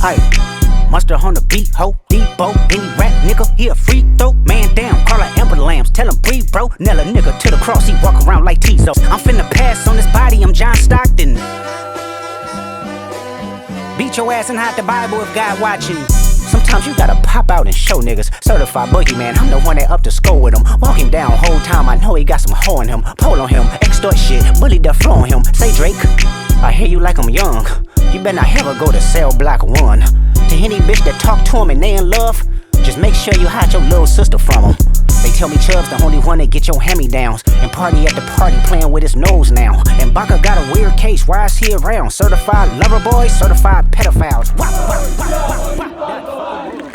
Aye, Monster on the beat, ho, Debo, any rap nigga, he a free throw. Man down, call her Amber Lambs, tell him breathe, bro. Nail a nigga to the cross, he walk around like Tizo. I'm finna pass on this body, I'm John Stockton. Beat your ass and hide the Bible if God watching. Sometimes you gotta pop out and show niggas. Certified boogeyman, I'm the one that up to score with him. Walk him down whole time, I know he got some hoe in him. Pole on him, extort shit, bully the flow on him. Say Drake, I hear you like I'm young. You better not ever go to cell block 1. To any bitch that talk to him and they in love, just make sure you hide your little sister from him. They tell me Chubb's the only one that get your hand-me-downs and party at the party playing with his nose now. And Baca got a weird case, why is he around? Certified lover boys, certified pedophiles. Wah, wah, wah, wah, wah.